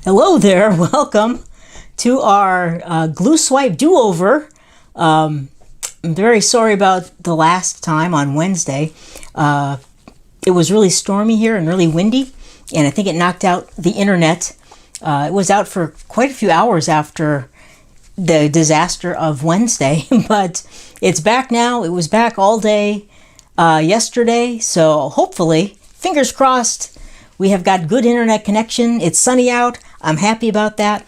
Hello there, welcome to our glue swipe do-over. I'm very sorry about the last time on Wednesday. It was really stormy here and really windy, and I think it knocked out the internet. It was out for quite a few hours after the disaster of Wednesday, but it's back now. It was back all day yesterday, so hopefully, fingers crossed, we have got good internet connection. It's sunny out. I'm happy about that.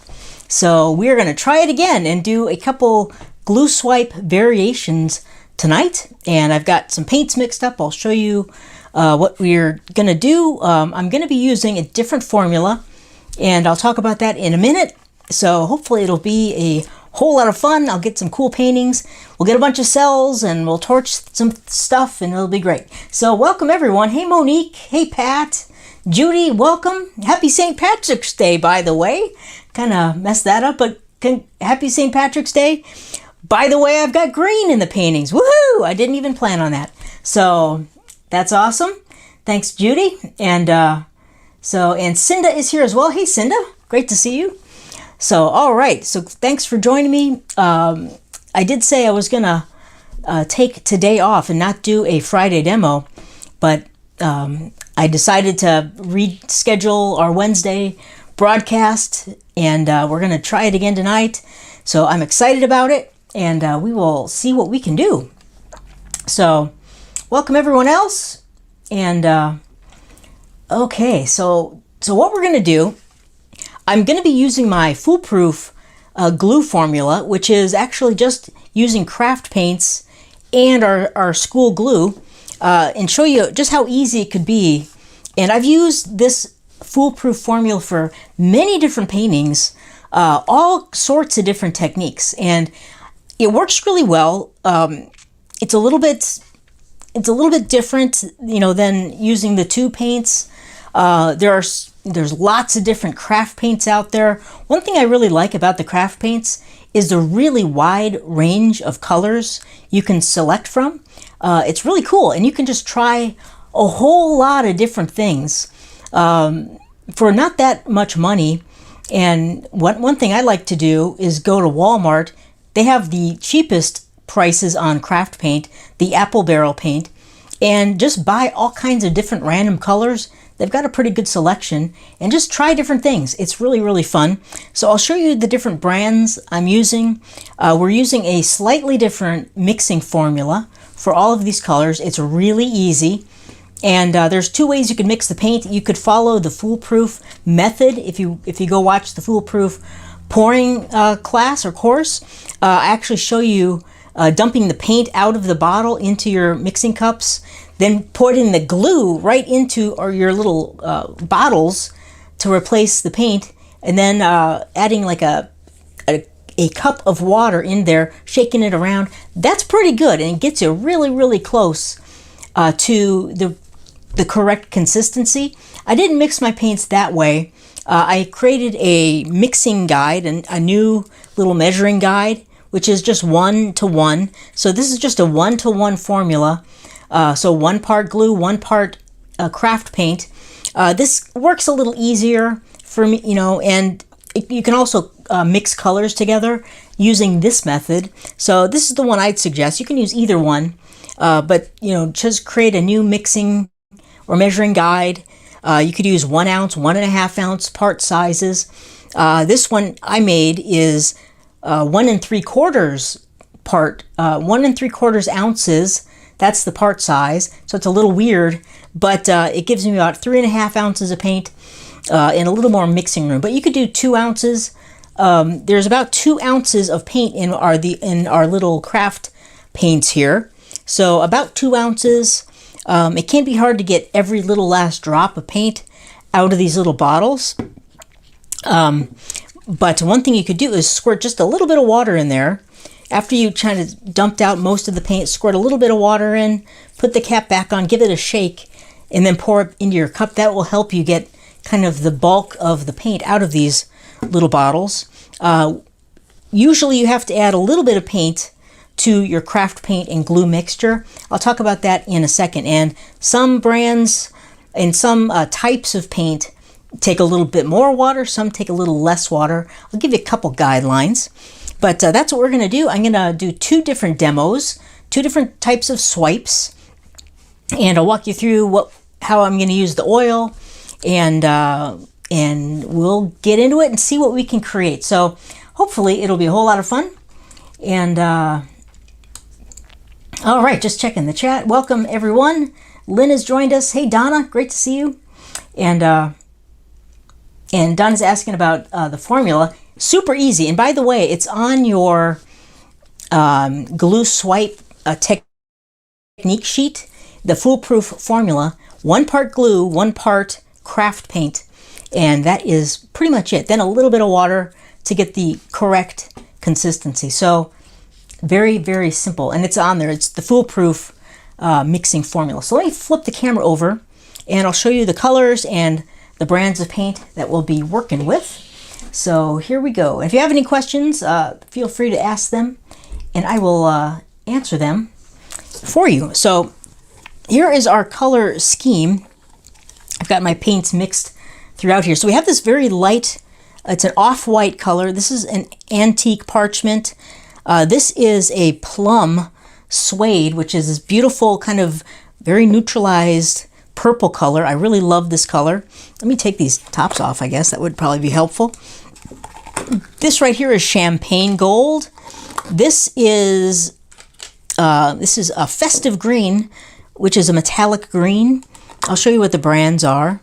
So we're going to try it again and do a couple glue swipe variations tonight. And I've got some paints mixed up. I'll show you what we're going to do. I'm going to be using a different formula, and I'll talk about that in a minute. So hopefully it'll be a whole lot of fun. I'll get some cool paintings. We'll get a bunch of cells and we'll torch some stuff and it'll be great. So welcome everyone. Hey Monique. Hey Pat. Judy, welcome. Happy St. Patrick's Day, by the way. Kind of messed that up, but happy St. Patrick's Day. By the way, I've got green in the paintings. Woohoo! I didn't even plan on that. So that's awesome. Thanks, Judy. And Cinda is here as well. Hey, Cinda. Great to see you. So, all right. So thanks for joining me. I did say I was going to take today off and not do a Friday demo, but I decided to reschedule our Wednesday broadcast, and we're going to try it again tonight. So I'm excited about it, and we will see what we can do. So welcome everyone else. And okay, so what we're going to do, I'm going to be using my foolproof glue formula, which is actually just using craft paints and our school glue, and show you just how easy it could be. And I've used this foolproof formula for many different paintings, all sorts of different techniques, and it works really well. It's a little bit different, than using the two paints. There's lots of different craft paints out there. One thing I really like about the craft paints is the really wide range of colors you can select from. It's really cool, and you can just try a whole lot of different things for not that much money. And one thing I like to do is go to Walmart. They have the cheapest prices on craft paint, the apple barrel paint, and just buy all kinds of different random colors. They've got a pretty good selection, and just try different things. It's really, really fun. So I'll show you the different brands I'm using. We're using a slightly different mixing formula for all of these colors. It's really easy. And there's two ways you can mix the paint. You could follow the foolproof method if you go watch the foolproof pouring class or course. I actually show you dumping the paint out of the bottle into your mixing cups, then putting the glue right into your little bottles to replace the paint, and then adding like a cup of water in there, shaking it around. That's pretty good, and it gets you really, really close to the correct consistency. I didn't mix my paints that way. I created a mixing guide and a new little measuring guide, which is just 1-to-1. So this is just a 1-to-1 formula. So 1 part glue, 1 part craft paint. This works a little easier for me, and you can also mix colors together using this method. So this is the one I'd suggest. You can use either one, but just create a new mixing or measuring guide. You could use 1 ounce, 1.5 ounce part sizes. This one I made is 1 3/4 part, 1 3/4 ounces. That's the part size. So it's a little weird, but it gives me about 3.5 ounces of paint and a little more mixing room. But you could do 2 ounces. There's about 2 ounces of paint in our little craft paints here. So about 2 ounces. It can be hard to get every little last drop of paint out of these little bottles. But one thing you could do is squirt just a little bit of water in there. After you kind of dumped out most of the paint, squirt a little bit of water in, put the cap back on, give it a shake, and then pour it into your cup. That will help you get kind of the bulk of the paint out of these little bottles. Usually you have to add a little bit of paint to your craft paint and glue mixture. I'll talk about that in a second. And some brands and some types of paint take a little bit more water, some take a little less water. I'll give you a couple guidelines, but that's what we're going to do. I'm going to do 2 different demos, 2 different types of swipes, and I'll walk you through how I'm going to use the oil, and we'll get into it and see what we can create. So hopefully it'll be a whole lot of fun. And all right, just checking the chat. Welcome everyone. Lynn has joined us. Hey Donna, great to see you. And Donna's asking about the formula. Super easy. And by the way, it's on your glue swipe technique sheet, the foolproof formula. 1 part glue, 1 part craft paint, and that is pretty much it. Then a little bit of water to get the correct consistency. So very, very simple. And it's on there. It's the foolproof mixing formula. So let me flip the camera over and I'll show you the colors and the brands of paint that we'll be working with. So here we go. If you have any questions, feel free to ask them and I will answer them for you. So here is our color scheme. I've got my paints mixed throughout here. So we have this very light, it's an off-white color. This is an antique parchment. This is a plum suede, which is this beautiful kind of very neutralized purple color. I really love this color. Let me take these tops off, I guess. That would probably be helpful. This right here is champagne gold. This is a festive green, which is a metallic green. I'll show you what the brands are.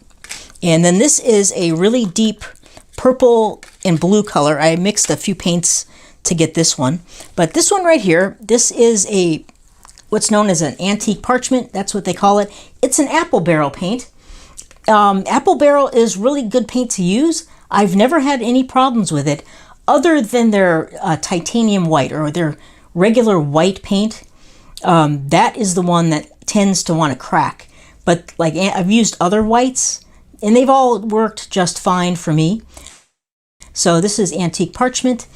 And then this is a really deep purple and blue color. I mixed a few paints to get this one. But this one right here, this is what's known as an antique parchment. That's what they call it. It's an apple barrel paint. Apple barrel is really good paint to use. I've never had any problems with it other than their titanium white or their regular white paint. That is the one that tends to want to crack. But like I've used other whites and they've all worked just fine for me. So this is antique parchment.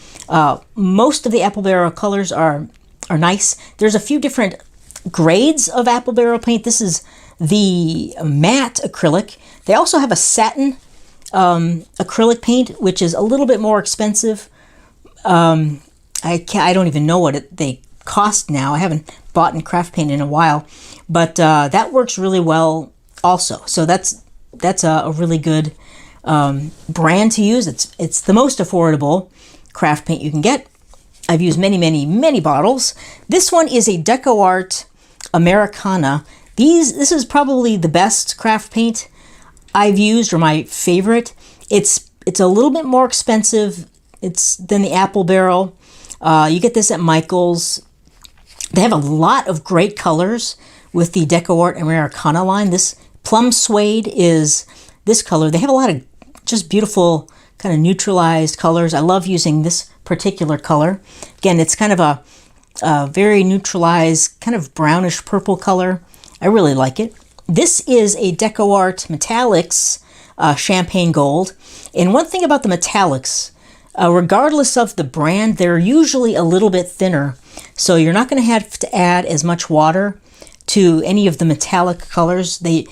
Most of the apple barrel colors are nice. There's a few different grades of apple barrel paint. This is the matte acrylic. They also have a satin acrylic paint, which is a little bit more expensive. I don't even know what they cost now. I haven't bought in craft paint in a while, but that works really well also. So that's a really good brand to use. It's the most affordable craft paint you can get. I've used many bottles. This one is a DecoArt Americana. This is probably the best craft paint I've used, or my favorite. It's a little bit more expensive than the apple barrel. You get this at Michael's. They have a lot of great colors with the DecoArt Americana line. This plum suede is this color. They have a lot of just beautiful kind of neutralized colors. I love using this particular color. Again, it's kind of a very neutralized, kind of brownish purple color. I really like it. This is a DecoArt Metallics Champagne Gold. And one thing about the metallics, regardless of the brand, they're usually a little bit thinner. So you're not going to have to add as much water to any of the metallic colors. They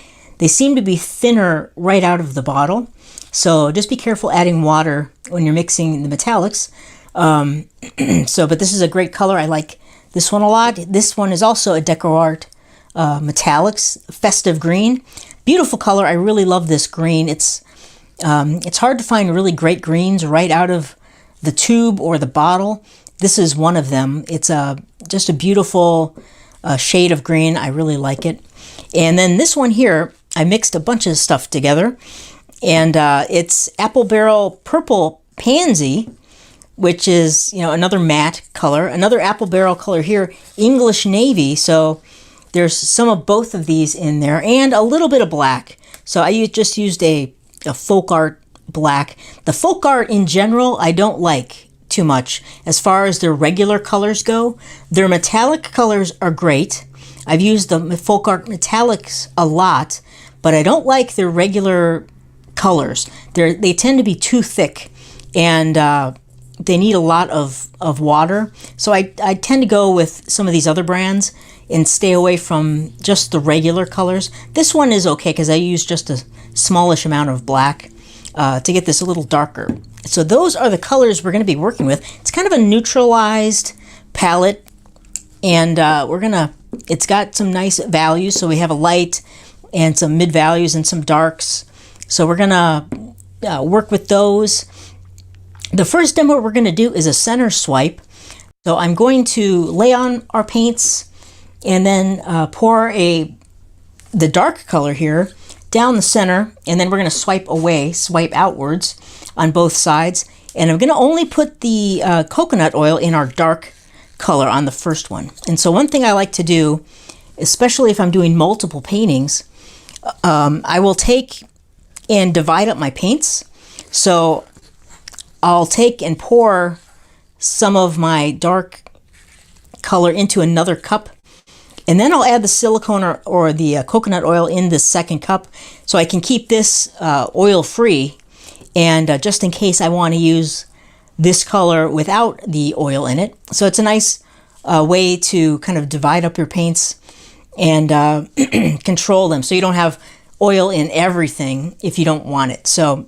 seem to be thinner right out of the bottle. So just be careful adding water when you're mixing the metallics. But this is a great color. I like this one a lot. This one is also a DecoArt Metallics Festive Green. Beautiful color. I really love this green. It's hard to find really great greens right out of the tube or the bottle. This is one of them. It's just a beautiful shade of green. I really like it. And then this one here, I mixed a bunch of stuff together. And it's Apple Barrel Purple Pansy, which is, another matte color. Another Apple Barrel color here, English Navy. So there's some of both of these in there, and a little bit of black. So I just used a folk art black. The folk art in general, I don't like too much as far as their regular colors go. Their metallic colors are great. I've used the folk art metallics a lot, but I don't like their regular colors. They tend to be too thick, and they need a lot of water. So I tend to go with some of these other brands and stay away from just the regular colors. This one is okay because I use just a smallish amount of black. to get this a little darker. So those are the colors we're going to be working with. It's kind of a neutralized palette, and it's got some nice values. So we have a light and some mid values and some darks. So we're going to work with those. The first demo we're going to do is a center swipe. So I'm going to lay on our paints and then pour the dark color here down the center, and then we're going to swipe outwards on both sides. And I'm going to only put the coconut oil in our dark color on the first one. And so one thing I like to do, especially if I'm doing multiple paintings, I will take and divide up my paints. So I'll take and pour some of my dark color into another cup, and then I'll add the silicone or the coconut oil in this second cup, so I can keep this oil free, and just in case I want to use this color without the oil in it. So it's a nice way to kind of divide up your paints and control them, so you don't have oil in everything if you don't want it. So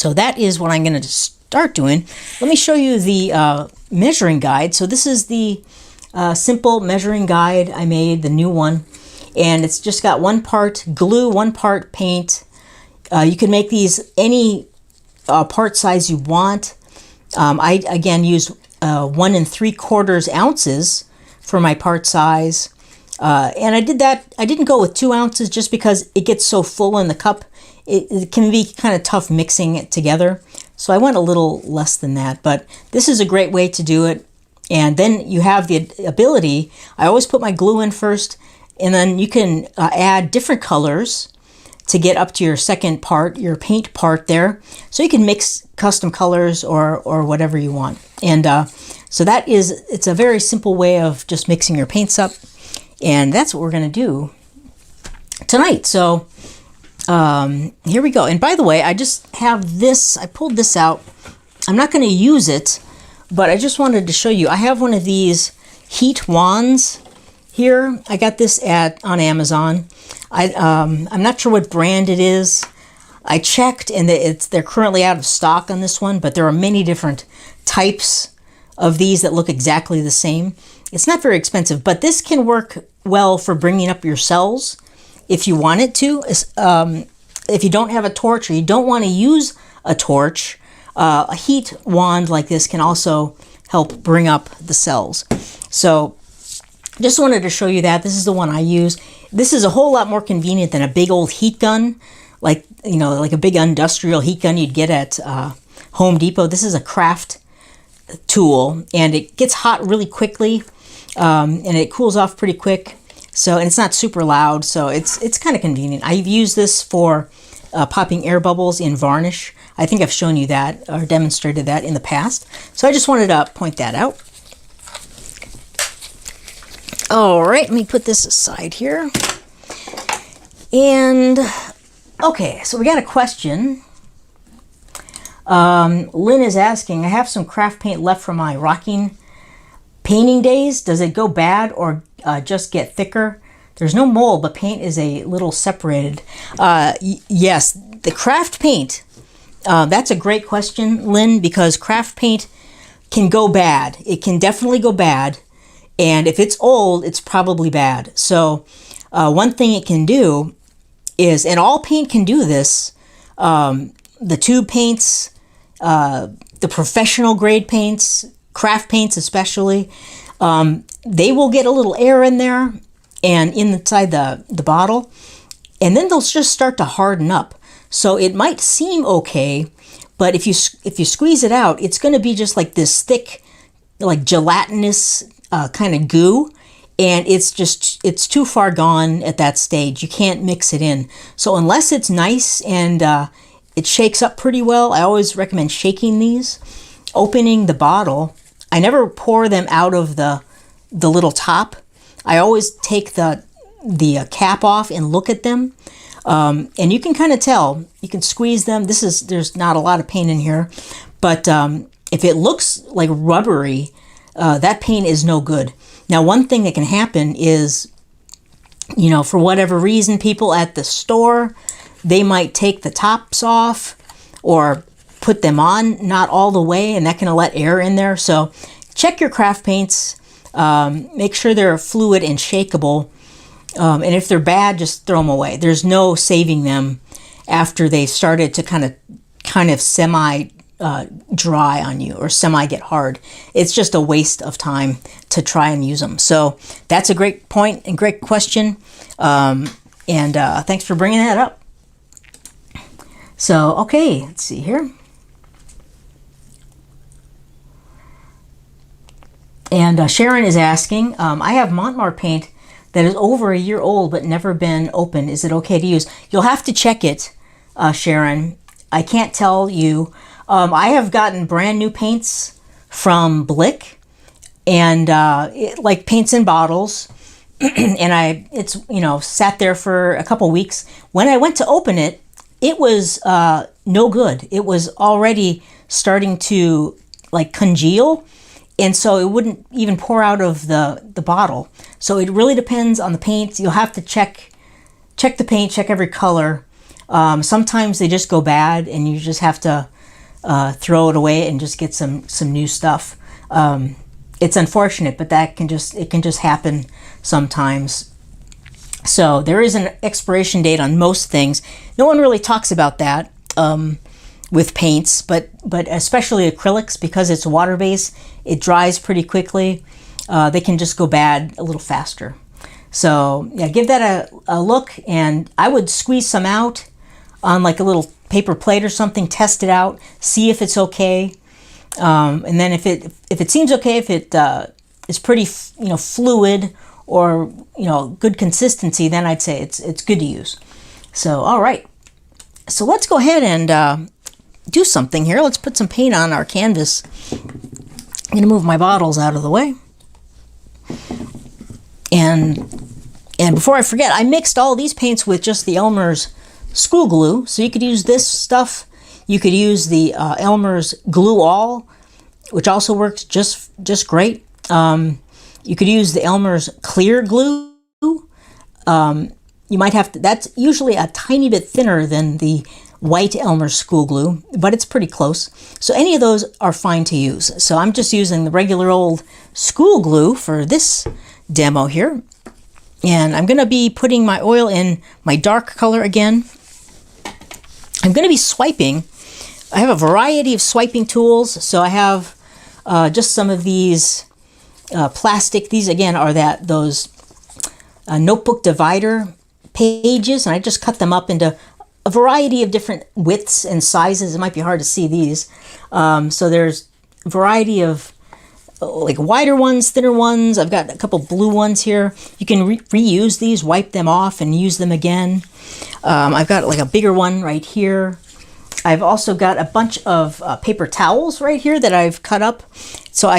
that is what I'm going to start doing. Let me show you the measuring guide. So this is the simple measuring guide I made, the new one, and it's just got 1 part glue, 1 part paint. You can make these any part size you want. I again use 1 3/4 ounces for my part size, and I didn't go with 2 ounces just because it gets so full in the cup. It can be kind of tough mixing it together. So I went a little less than that, but this is a great way to do it. And then you have the ability, I always put my glue in first, and then you can add different colors to get up to your second part, your paint part there. So you can mix custom colors or whatever you want. And so it's a very simple way of just mixing your paints up. And that's what we're going to do tonight. So here we go. And by the way, I just have this, I pulled this out. I'm not going to use it, but I just wanted to show you. I have one of these heat wands here. I got this on Amazon. I'm not sure what brand it is. I checked, and they're currently out of stock on this one, but there are many different types of these that look exactly the same. It's not very expensive, but this can work well for bringing up your cells if you want it to. If you don't have a torch or you don't want to use a torch, a heat wand like this can also help bring up the cells. So just wanted to show you that. This is the one I use. This is a whole lot more convenient than a big old heat gun, like a big industrial heat gun you'd get at Home Depot. This is a craft tool, and it gets hot really quickly, and it cools off pretty quick. So, and it's not super loud, so it's kind of convenient. I've used this for popping air bubbles in varnish. I think I've shown you that or demonstrated that in the past. So I just wanted to point that out. All right, let me put this aside here. And okay, so we got a question. Lynn is asking, I have some craft paint left from my rocking painting days. Does it go bad or just get thicker? There's no mold, but paint is a little separated. Yes, the craft paint, that's a great question, Lynn, because craft paint can go bad. It can definitely go bad. And if it's old, it's probably bad. So one thing it can do is, and all paint can do this, the tube paints, the professional grade paints, craft paints especially, they will get a little air in there and inside the bottle, and then they'll just start to harden up. So it might seem okay, but if you squeeze it out, it's going to be just like this thick, like gelatinous kind of goo, and it's too far gone at that stage. You can't mix it in. So unless it's nice and it shakes up pretty well, I always recommend shaking these, opening the bottle. I never pour them out of the little top. I always take the cap off and look at them, and you can kind of tell. You can squeeze them. There's not a lot of paint in here, but if it looks like rubbery, that paint is no good. Now, one thing that can happen is, for whatever reason, people at the store, they might take the tops off or put them on not all the way, and that can let air in there. So check your craft paints. Make sure they're fluid and shakeable. And if they're bad, just throw them away. There's no saving them after they started to kind of semi dry on you or semi get hard. It's just a waste of time to try and use them. So that's a great point and great question. And thanks for bringing that up. So, okay, let's see here. And Sharon is asking, I have Montmartre paint that is over a year old but never been opened. Is it okay to use? You'll have to check it, Sharon. I can't tell you. I have gotten brand new paints from Blick, and like paints in bottles, and it's sat there for a couple weeks. When I went to open it, it was no good. It was already starting to like congeal, and so it wouldn't even pour out of the bottle. So it really depends on the paint. You'll have to check the paint, check every color. Sometimes they just go bad, and you just have to throw it away and just get some new stuff. It's unfortunate, but it can just happen sometimes. So there is an expiration date on most things. No one really talks about that with paints, but especially acrylics, because it's water-based, it dries pretty quickly. They can just go bad a little faster. So yeah, give that a look, and I would squeeze some out on like a little paper plate or something, test it out, see if it's okay. And then if it seems okay, if it is pretty fluid or good consistency, then I'd say it's good to use. So all right, so let's go ahead and do something here. Let's put some paint on our canvas. I'm gonna move my bottles out of the way, and before I forget, I mixed all these paints with just the Elmer's school glue. So you could use this stuff. You could use the Elmer's Glue All, which also works just great. You could use the Elmer's clear glue. You might have to, that's usually a tiny bit thinner than the white Elmer's school glue, but it's pretty close. So any of those are fine to use. So I'm just using the regular old school glue for this demo here. And I'm gonna be putting my oil in my dark color again. I'm gonna be swiping. I have a variety of swiping tools. So I have just some of these plastic. These again are those notebook divider pages, and I just cut them up into a variety of different widths and sizes. It might be hard to see these. So there's a variety of like wider ones, thinner ones. I've got a couple blue ones here. You can reuse these, wipe them off and use them again. I've got like a bigger one right here. I've also got a bunch of paper towels right here that I've cut up. So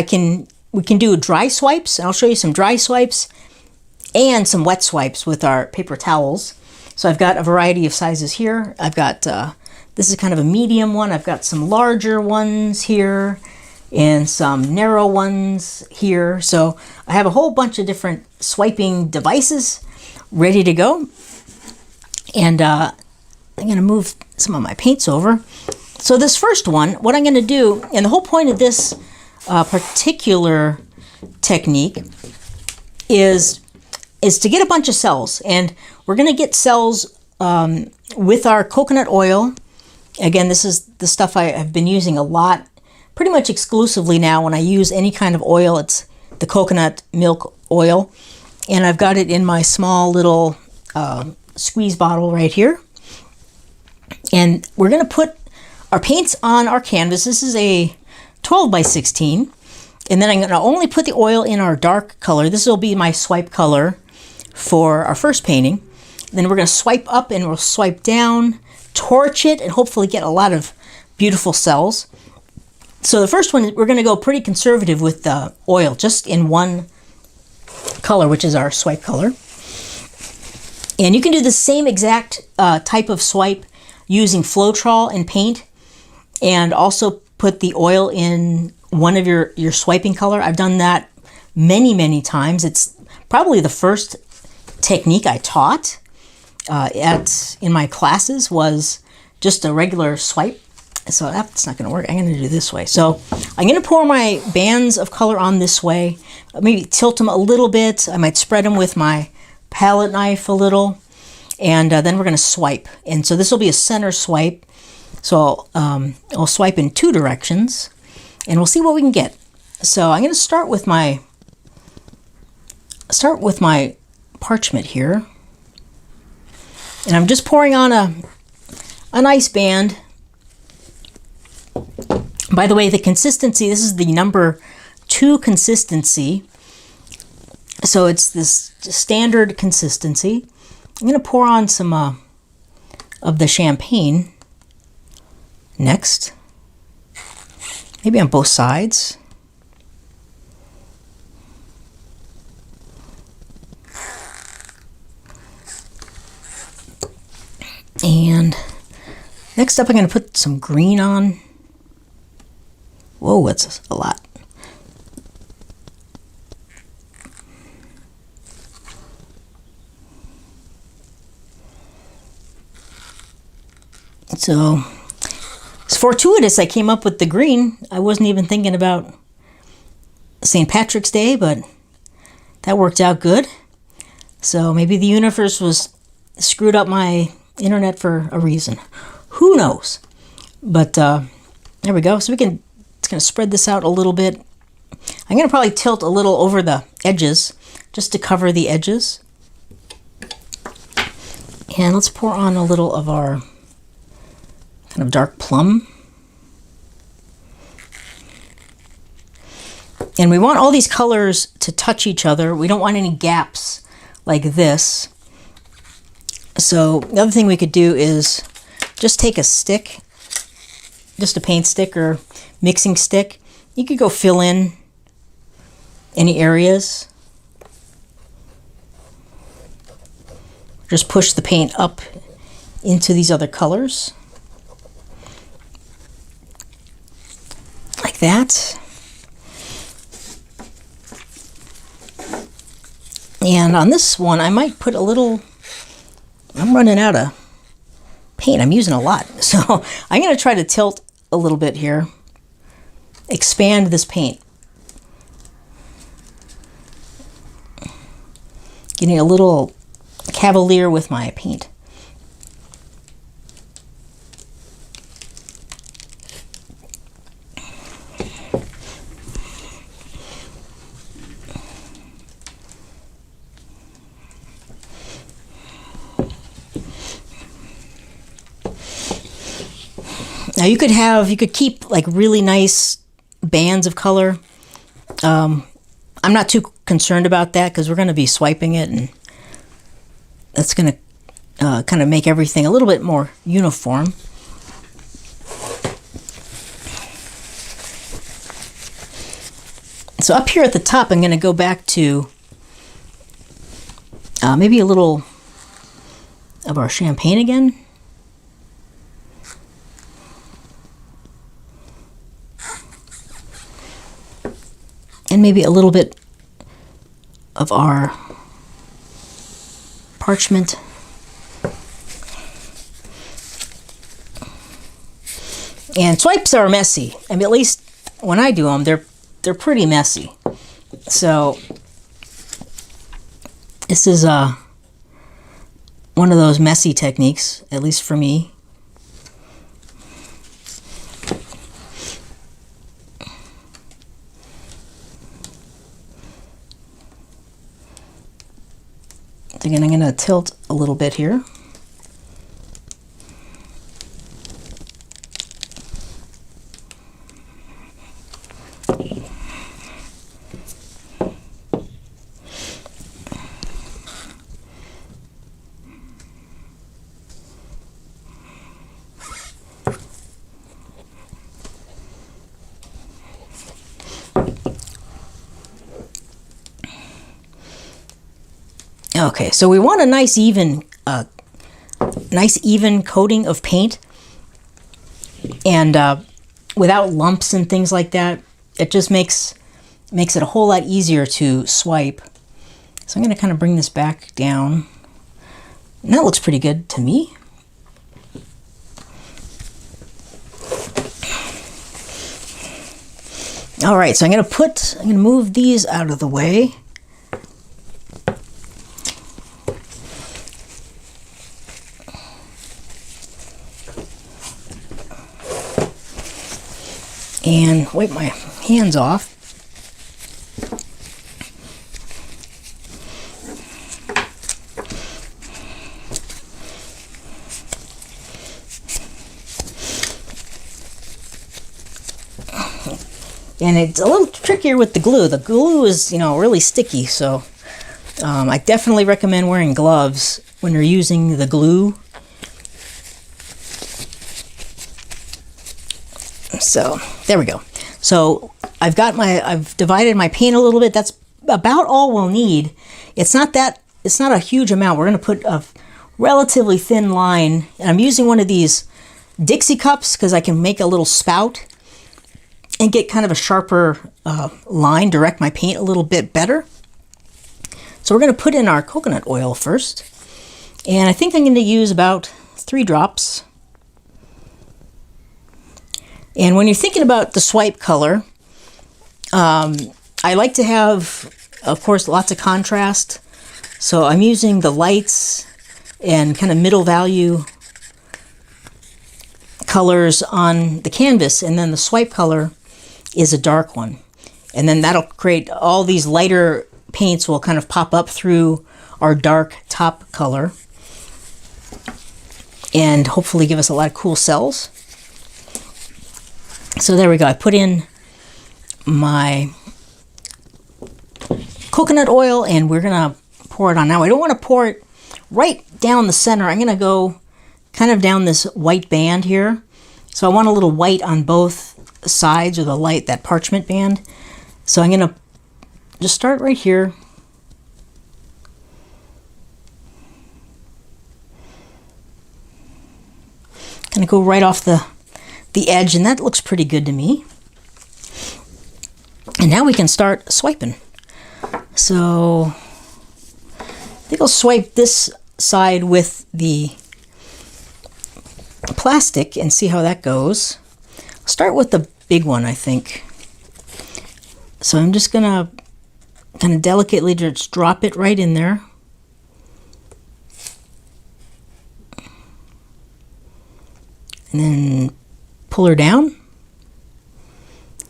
we can do dry swipes, and I'll show you some dry swipes and some wet swipes with our paper towels. So I've got a variety of sizes here. I've got, this is kind of a medium one. I've got some larger ones here and some narrow ones here. So I have a whole bunch of different swiping devices ready to go. And I'm gonna move some of my paints over. So this first one, what I'm gonna do, and the whole point of this particular technique is to get a bunch of cells. And we're gonna get cells with our coconut oil. Again, this is the stuff I have been using a lot, pretty much exclusively now. When I use any kind of oil, it's the coconut milk oil. And I've got it in my small little squeeze bottle right here. And we're gonna put our paints on our canvas. This is a 12 by 16. And then I'm gonna only put the oil in our dark color. This will be my swipe color for our first painting. Then we're gonna swipe up and we'll swipe down, torch it, and hopefully get a lot of beautiful cells. So the first one, we're gonna go pretty conservative with the oil, just in one color, which is our swipe color. And you can do the same exact type of swipe using Floetrol and paint, and also put the oil in one of your swiping color. I've done that many, many times. It's probably the first technique I taught in my classes, was just a regular swipe. So that's not going to work. I'm going to do this way. So I'm going to pour my bands of color on this way. Maybe tilt them a little bit. I might spread them with my palette knife a little. And then we're going to swipe. And so this will be a center swipe. So I'll swipe in 2 directions. And we'll see what we can get. So I'm going to start with my parchment here. And I'm just pouring on a nice band. By the way, the consistency, this is the number 2 consistency. So it's this standard consistency. I'm going to pour on some of the champagne next. Maybe on both sides. And next up, I'm going to put some green on. Whoa, that's a lot. So it's fortuitous I came up with the green. I wasn't even thinking about St. Patrick's Day, but that worked out good. So maybe the universe was screwed up my internet for a reason. Who knows? But there we go. So it's going to spread this out a little bit. I'm going to probably tilt a little over the edges just to cover the edges. And let's pour on a little of our kind of dark plum. And we want all these colors to touch each other. We don't want any gaps like this. So the other thing we could do is just take a stick, just a paint stick or mixing stick. You could go fill in any areas. Just push the paint up into these other colors. Like that. And on this one, I might put a little, I'm running out of paint. I'm using a lot. So I'm going to try to tilt a little bit here. Expand this paint. Getting a little cavalier with my paint. Now you could keep like really nice bands of color. I'm not too concerned about that because we're going to be swiping it, and that's going to kind of make everything a little bit more uniform. So up here at the top, I'm going to go back to maybe a little of our champagne again. And maybe a little bit of our parchment. And swipes are messy. I mean, at least when I do them, they're pretty messy. So this is one of those messy techniques, at least for me. Again, I'm going to tilt a little bit here. Okay, so we want a nice even coating of paint, and without lumps and things like that. It just makes it a whole lot easier to swipe. So I'm going to kind of bring this back down. And that looks pretty good to me. All right, so I'm going to move these out of the way. And wipe my hands off. And it's a little trickier with the glue. The glue is, really sticky, so I definitely recommend wearing gloves when you're using the glue. So there we go. So I've divided my paint a little bit. That's about all we'll need. It's not a huge amount. We're going to put a relatively thin line. And I'm using one of these Dixie cups because I can make a little spout and get kind of a sharper line, direct my paint a little bit better. So we're going to put in our coconut oil first. And I think I'm going to use about 3 drops. And when you're thinking about the swipe color, I like to have, of course, lots of contrast. So I'm using the lights and kind of middle value colors on the canvas, and then the swipe color is a dark one. And then that'll create all these lighter paints will kind of pop up through our dark top color and hopefully give us a lot of cool cells. So there we go. I put in my coconut oil and we're going to pour it on. Now I don't want to pour it right down the center. I'm going to go kind of down this white band here. So I want a little white on both sides of the light, that parchment band. So I'm going to just start right here. Going to go right off the edge, and that looks pretty good to me. And now we can start swiping. So I think I'll swipe this side with the plastic and see how that goes. I'll start with the big one, I think. So I'm just gonna kind of delicately just drop it right in there. And then pull her down.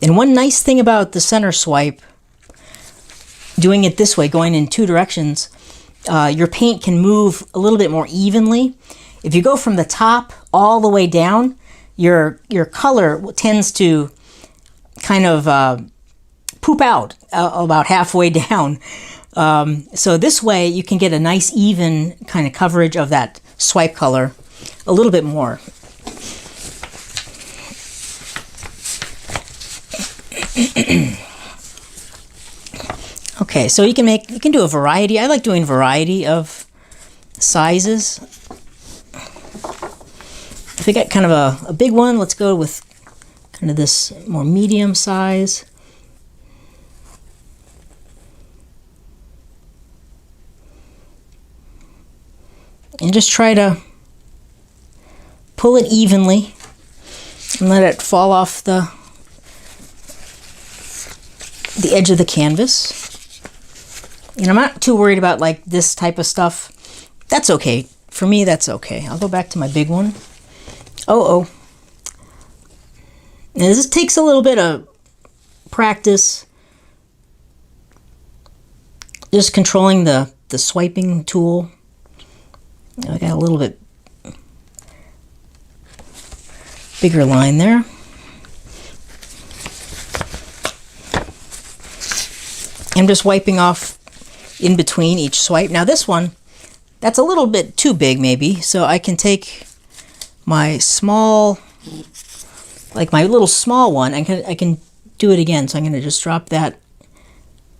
And one nice thing about the center swipe, doing it this way, going in 2 directions, your paint can move a little bit more evenly. If you go from the top all the way down, your color tends to kind of poop out about halfway down. So this way you can get a nice even kind of coverage of that swipe color a little bit more. Okay, so you can do a variety. I like doing variety of sizes. If we got kind of a big one, let's go with kind of this more medium size. And just try to pull it evenly and let it fall off the edge of the canvas. And I'm not too worried about like this type of stuff. That's okay. For me, that's okay. I'll go back to my big one. Now, this takes a little bit of practice. Just controlling the swiping tool. I got a little bit bigger line there. I'm just wiping off in between each swipe. Now this one, that's a little bit too big maybe, so I can take my small, like my little small one, I can do it again. So I'm going to just drop that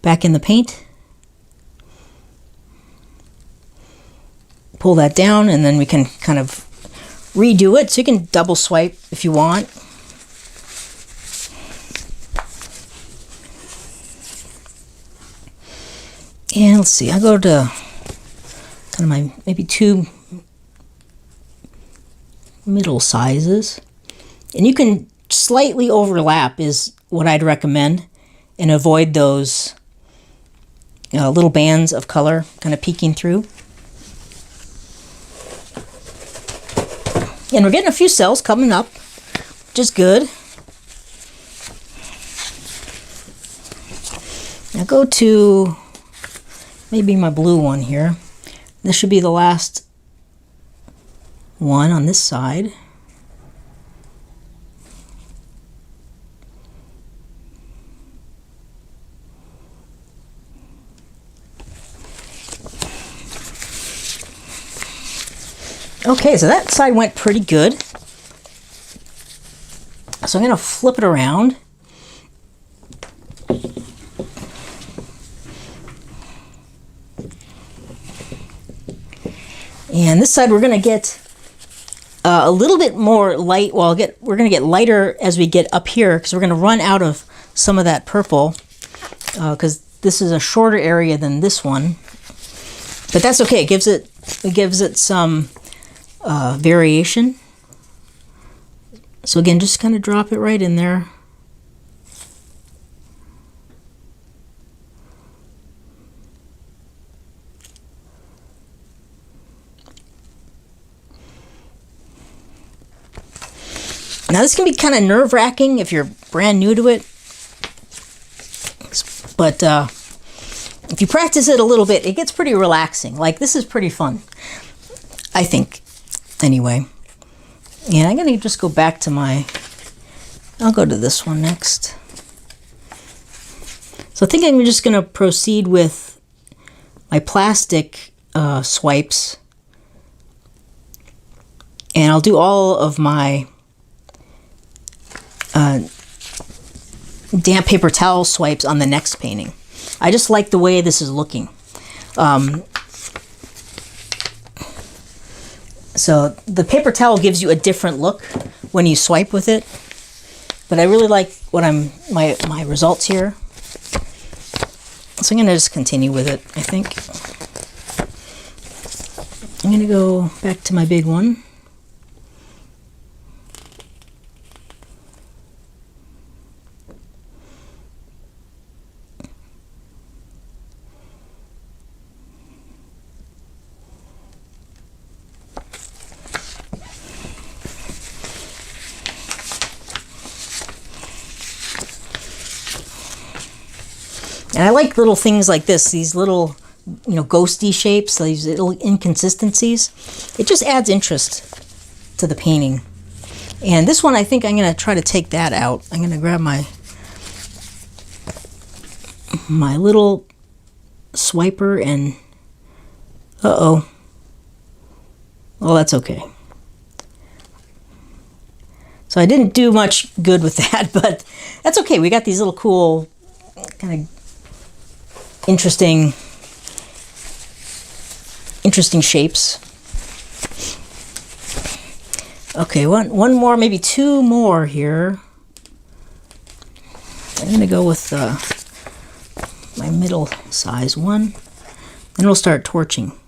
back in the paint. Pull that down, and then we can kind of redo it. So you can double swipe if you want. And let's see, I'll go to kind of my maybe 2 middle sizes. And you can slightly overlap is what I'd recommend, and avoid those little bands of color kind of peeking through. And we're getting a few cells coming up, which is good. Now go to maybe my blue one here. This should be the last one on this side. Okay, so that side went pretty good. So I'm going to flip it around. And this side we're going to get a little bit more light. Well, we're going to get lighter as we get up here because we're going to run out of some of that purple because this is a shorter area than this one. But that's okay. It gives it some variation. So again, just kind of drop it right in there. Now this can be kind of nerve-wracking if you're brand new to it, but if you practice it a little bit, it gets pretty relaxing. Like, this is pretty fun, I think, anyway. And I'm going to just go back to I'll go to this one next. So I think I'm just going to proceed with my plastic swipes, and I'll do all of my damp paper towel swipes on the next painting. I just like the way this is looking. So the paper towel gives you a different look when you swipe with it, but I really like what my results here. So I'm going to just continue with it, I think. I'm going to go back to my big one. And I like little things like this, these little, ghosty shapes, these little inconsistencies. It just adds interest to the painting. And this one, I think I'm going to try to take that out. I'm going to grab my little swiper and, well, that's okay. So I didn't do much good with that, but that's okay. We got these little cool kind of interesting shapes. Okay, one more, maybe two more here. I'm going to go with my middle size one. Then we'll start torching.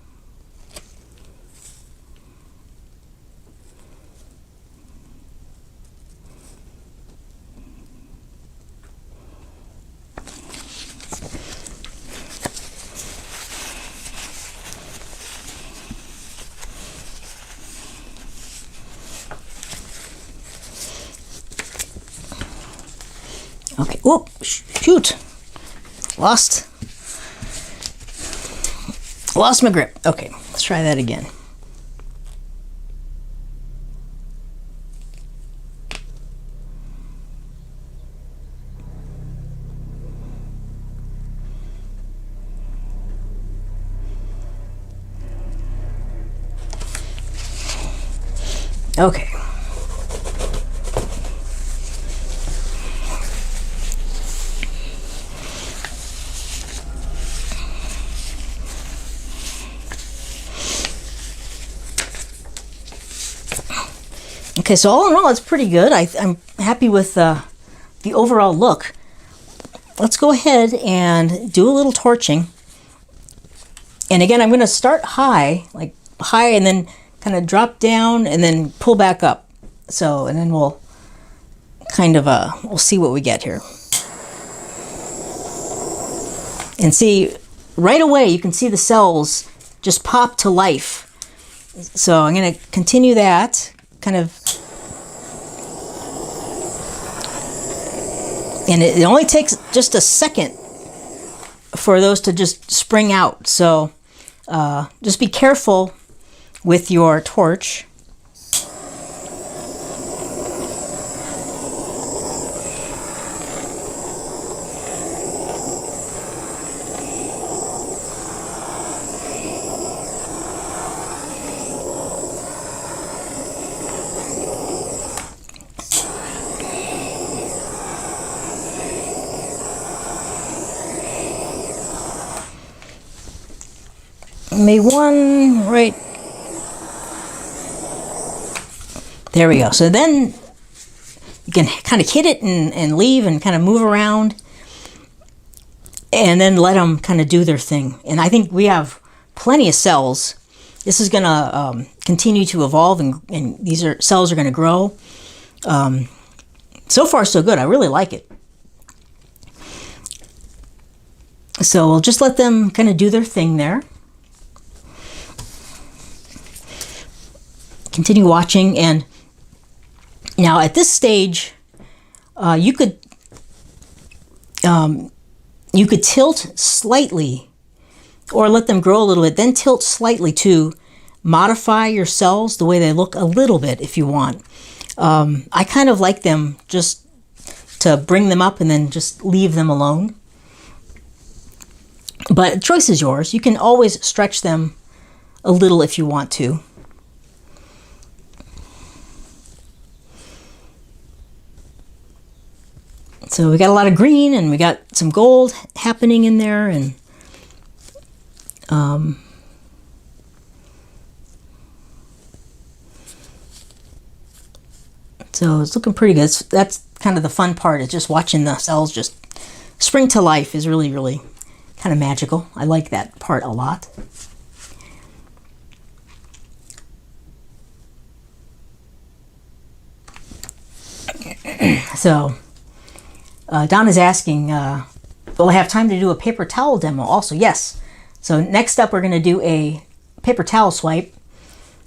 Okay, oh, shoot. Lost my grip. Okay, let's try that again. Okay. Okay, so all in all, it's pretty good. I'm happy with the overall look. Let's go ahead and do a little torching. And again, I'm going to start high, like high, and then kind of drop down and then pull back up. So, and then we'll kind of a, we'll see what we get here. And see, right away you can see the cells just pop to life. So I'm going to continue that, kind of, and it only takes just a second for those to just spring out. So just be careful with your torch. Made one right there. We go. So then you can kind of hit it and leave and kind of move around, and then let them kind of do their thing. And I think we have plenty of cells. This is going to continue to evolve, and these cells are going to grow. So far, so good. I really like it. So we'll just let them kind of do their thing there. Continue watching, and now at this stage, you could tilt slightly, or let them grow a little bit, then tilt slightly to modify your cells the way they look a little bit if you want. I kind of like them just to bring them up and then just leave them alone. But the choice is yours. You can always stretch them a little if you want to. So we got a lot of green, and we got some gold happening in there, and so it's looking pretty good. That's kind of the fun part, is just watching the cells just spring to life is really, really kind of magical. I like that part a lot. So Don is asking, will I have time to do a paper towel demo also? Yes. So next up, we're going to do a paper towel swipe,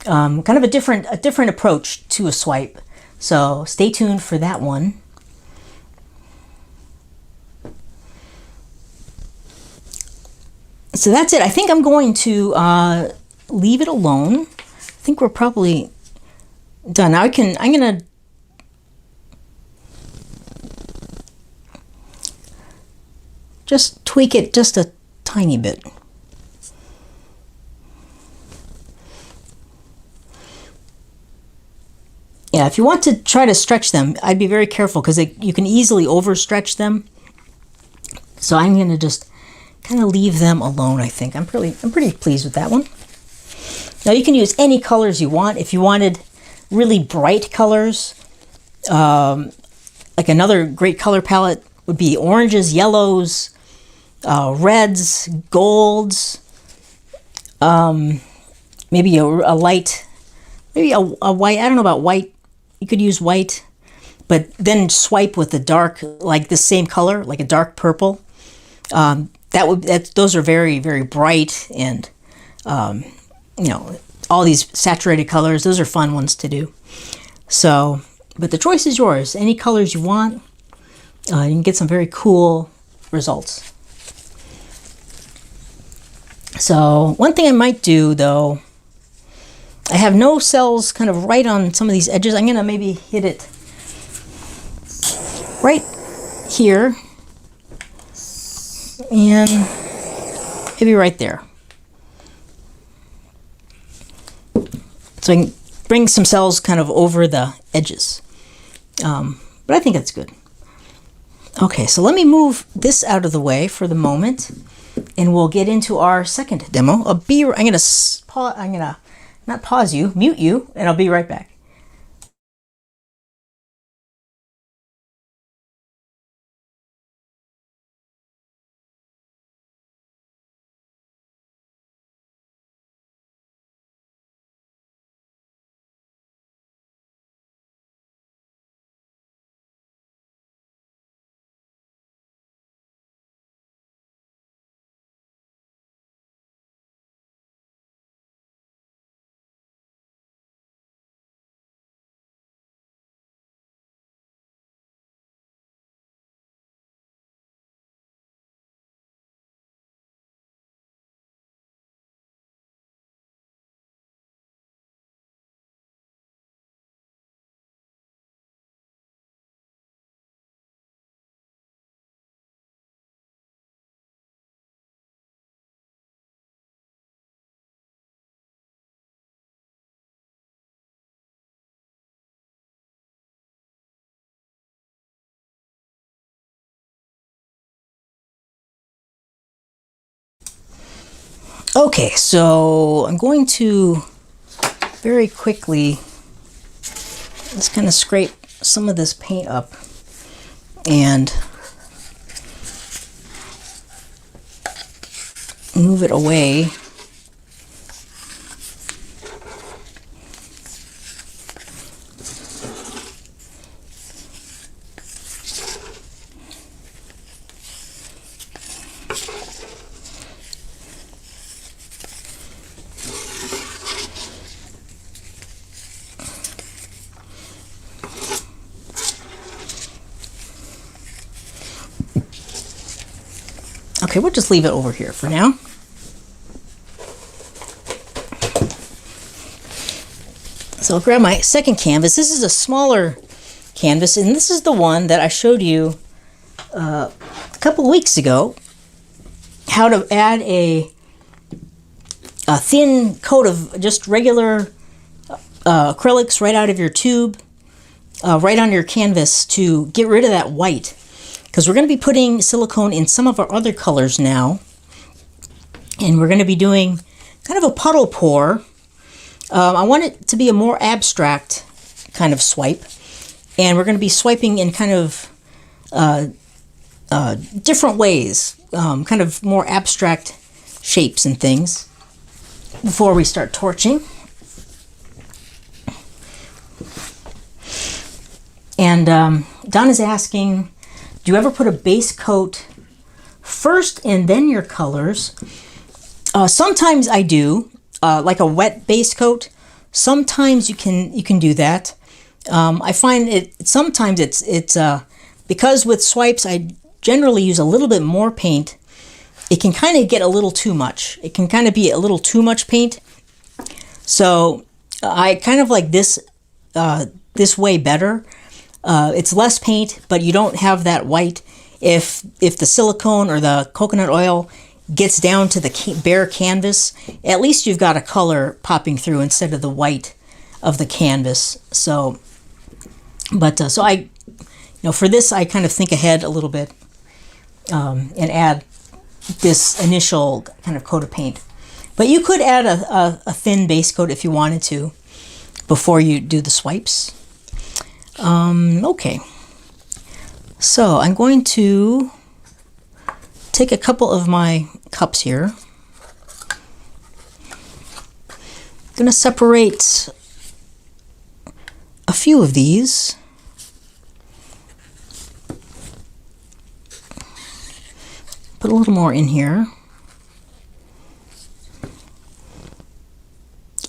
kind of a different approach to a swipe. So stay tuned for that one. So that's it. I think I'm going to leave it alone. I think we're probably done. Now I'm going to just tweak it just a tiny bit. Yeah, if you want to try to stretch them, I'd be very careful, because you can easily overstretch them. So I'm going to just kind of leave them alone, I think. I'm pretty pleased with that one. Now you can use any colors you want. If you wanted really bright colors, like another great color palette would be oranges, yellows, reds, golds, maybe a light, maybe a white. I don't know about white. You could use white, but then swipe with the dark, like the same color, like a dark purple. Those are very, very bright, and all these saturated colors. Those are fun ones to do. So, but the choice is yours. Any colors you want, you can get some very cool results. So one thing I might do, though, I have no cells kind of right on some of these edges. I'm going to maybe hit it right here, and maybe right there. So I can bring some cells kind of over the edges. But I think that's good. Okay, so let me move this out of the way for the moment, and we'll get into our second demo. I'm gonna not pause you, mute you, and I'll be right back. Okay, so I'm going to very quickly just kind of scrape some of this paint up and move it away. Okay, we'll just leave it over here for now. So I'll grab my second canvas. This is a smaller canvas, and this is the one that I showed you a couple of weeks ago, how to add a thin coat of just regular acrylics right out of your tube, right on your canvas to get rid of that white. Because we're going to be putting silicone in some of our other colors now. And we're going to be doing kind of a puddle pour. I want it to be a more abstract kind of swipe. And we're going to be swiping in kind of different ways. Kind of more abstract shapes and things before we start torching. And Don is asking, do you ever put a base coat first and then your colors? Sometimes I do, like a wet base coat. Sometimes you can do that. I find it sometimes it's because with swipes I generally use a little bit more paint. It can kind of get a little too much. It can kind of be a little too much paint. So I kind of like this way better. It's less paint, but you don't have that white. If the silicone or the coconut oil gets down to the bare canvas, at least you've got a color popping through instead of the white of the canvas. So, so I, for this I kind of think ahead a little bit and add this initial kind of coat of paint. But you could add a thin base coat if you wanted to before you do the swipes. Okay, so I'm going to take a couple of my cups here. I'm going to separate a few of these. Put a little more in here.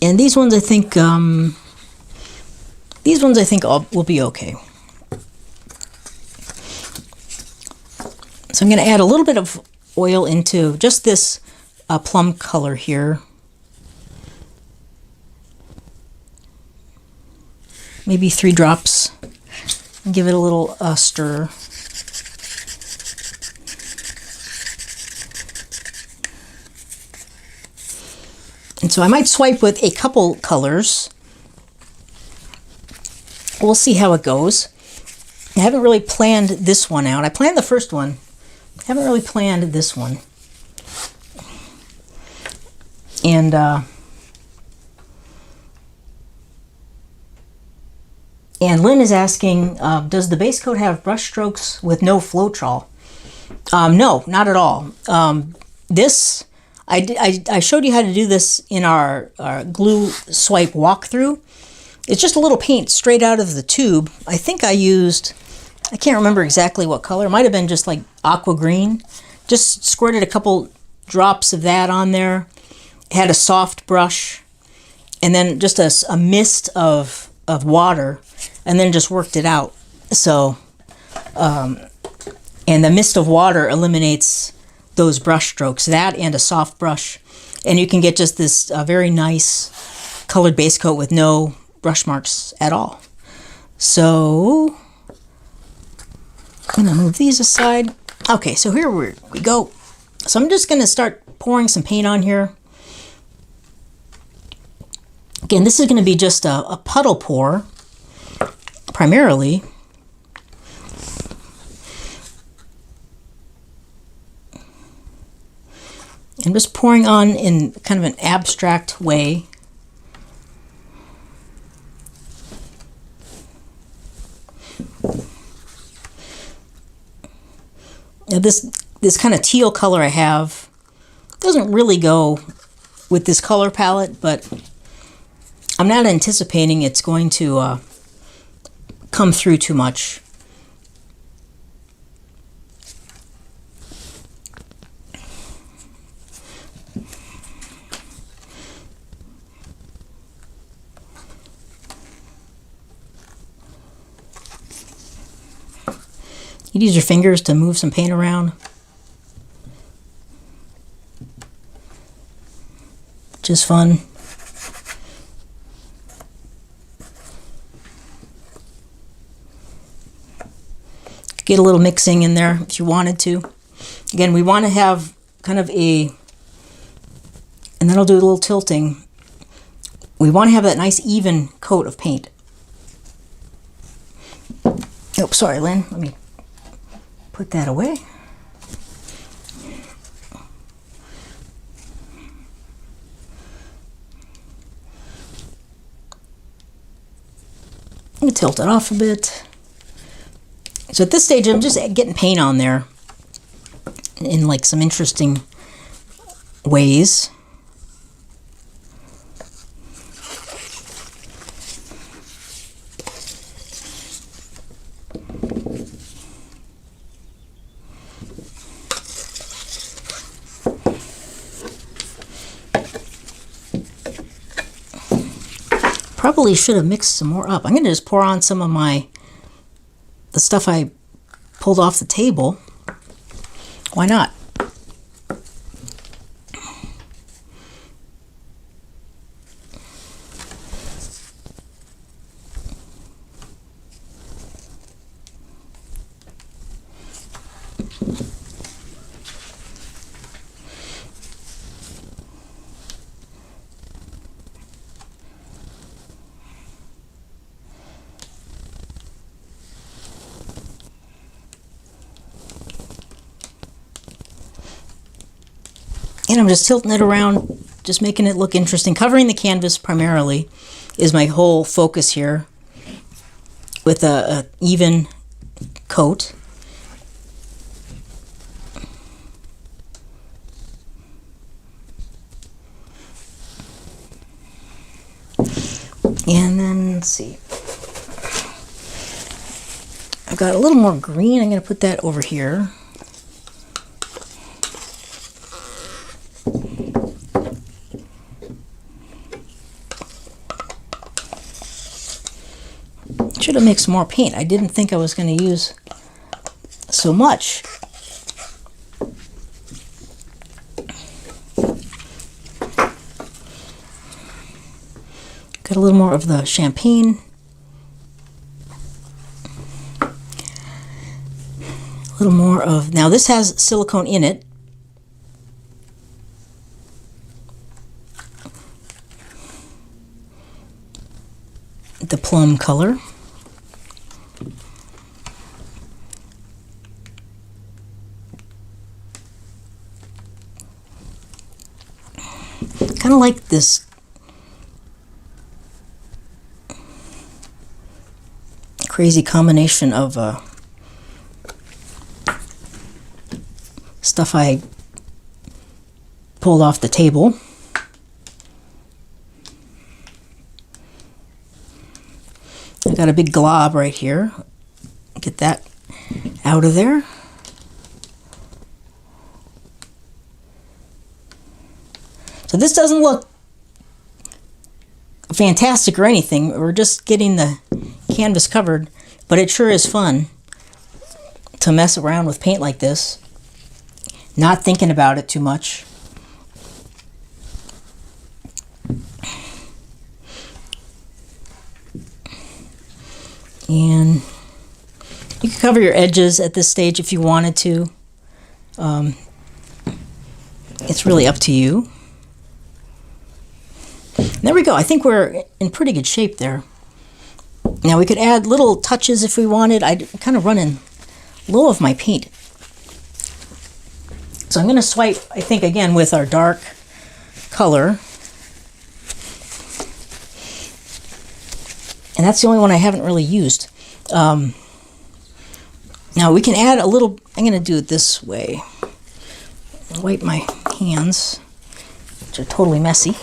And these ones I think will be okay. So I'm going to add a little bit of oil into just this plum color here. Maybe 3 drops. And give it a little stir. And so I might swipe with a couple colors. We'll see how it goes. I haven't really planned this one out. I planned the first one. I haven't really planned this one. And Lynn is asking, does the base coat have brush strokes with no Floetrol? No, not at all. This, I showed you how to do this in our glue swipe walkthrough. It's just a little paint straight out of the tube. I think I used, I can't remember exactly what color. It might have been just like aqua green. Just squirted a couple drops of that on there. Had a soft brush. And then just a mist of water. And then just worked it out. So, and the mist of water eliminates those brush strokes. That and a soft brush. And you can get just this very nice colored base coat with no brush marks at all. So I'm going to move these aside. Okay, so here we go. So I'm just going to start pouring some paint on here. Again, this is going to be just a puddle pour, primarily. I'm just pouring on in kind of an abstract way. Now this kind of teal color I have doesn't really go with this color palette, but I'm not anticipating it's going to come through too much. You use your fingers to move some paint around. Just fun. Get a little mixing in there if you wanted to. Again, we want to have kind of a, and then I'll do a little tilting. We want to have that nice even coat of paint. Oh, sorry, Lynn. Let me put that away. I'm going to tilt it off a bit. So at this stage, I'm just getting paint on there in like some interesting ways. Probably should have mixed some more up. I'm going to just pour on some of the stuff I pulled off the table. Why not? And I'm just tilting it around, just making it look interesting. Covering the canvas primarily is my whole focus here with a even coat. And then, let's see. I've got a little more green. I'm going to put that over here. Should have mixed more paint. I didn't think I was going to use so much. Got a little more of the champagne. A little more of, now this has silicone in it. The plum color. Kind of like this crazy combination of stuff I pulled off the table. I got a big glob right here. Get that out of there. So this doesn't look fantastic or anything. We're just getting the canvas covered, but it sure is fun to mess around with paint like this, not thinking about it too much. And you can cover your edges at this stage if you wanted to. It's really up to you. There we go. I think we're in pretty good shape there. Now we could add little touches if we wanted. I'm kind of running low of my paint. So So I'm going to swipe, I think, again with our dark color. And that's the only one I haven't really used. Now we can add a little, I'm going to do it this way. Wipe my hands, which are totally messy.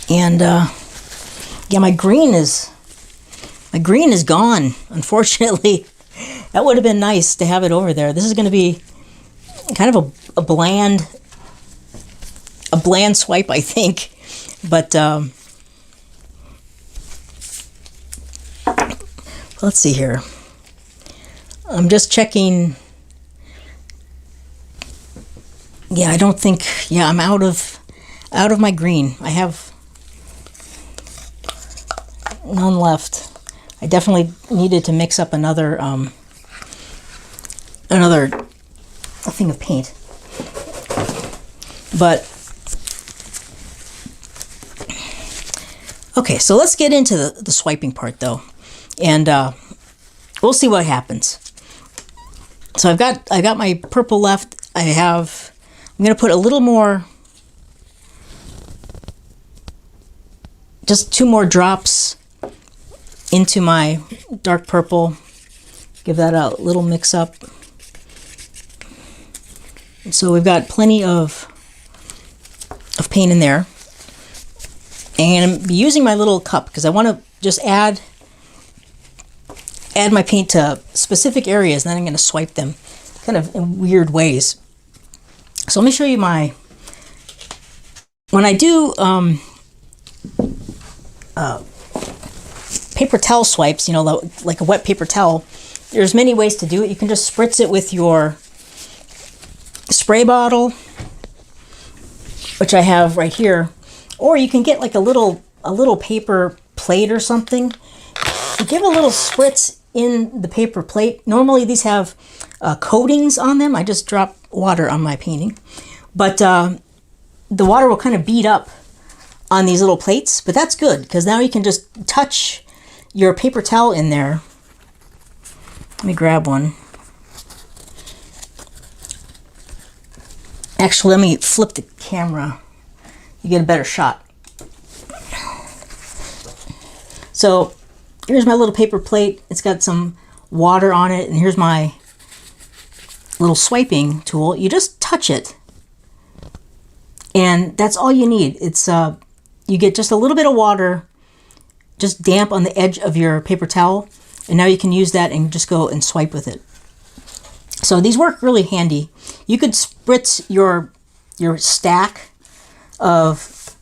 And yeah, my green is gone, unfortunately. That would have been nice to have it over there. This is going to be kind of a bland swipe, I think. But let's see here. I'm just checking. Yeah, I don't think. Yeah, I'm out of my green. I have none left. I definitely needed to mix up another thing of paint. But okay, so let's get into the swiping part though, and we'll see what happens. So I got my purple left. I'm gonna put a little more, just 2 more drops into my dark purple. Give that a little mix up. So we've got plenty of paint in there. And I'm using my little cup because I want to just add my paint to specific areas, and then I'm going to swipe them kind of in weird ways. So let me show you when I do paper towel swipes, you know, like a wet paper towel, there's many ways to do it. You can just spritz it with your spray bottle, which I have right here, or you can get like a little paper plate or something. You give a little spritz in the paper plate. Normally these have coatings on them. I just drop water on my painting, but the water will kind of bead up on these little plates, but that's good because now you can just touch your paper towel in there. Let me grab one. Actually, let me flip the camera. You get a better shot. So here's my little paper plate. It's got some water on it, and here's my little swiping tool. You just touch it, and that's all you need. It's you get just a little bit of water, just damp on the edge of your paper towel, and now you can use that and just go and swipe with it. So these work really handy. You could spritz your stack of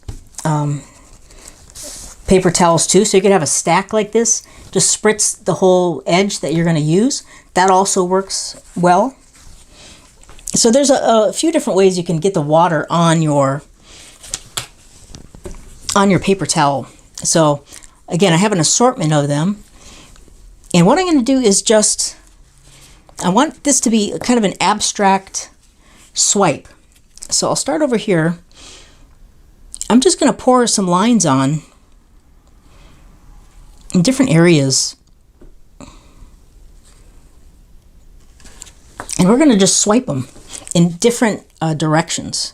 paper towels too, so you could have a stack like this. Just spritz the whole edge that you're going to use. That also works well. So there's a few different ways you can get the water on your paper towel. So again, I have an assortment of them. And what I'm going to do is I want this to be kind of an abstract swipe. So I'll start over here. I'm just going to pour some lines on in different areas. And we're going to just swipe them in different directions.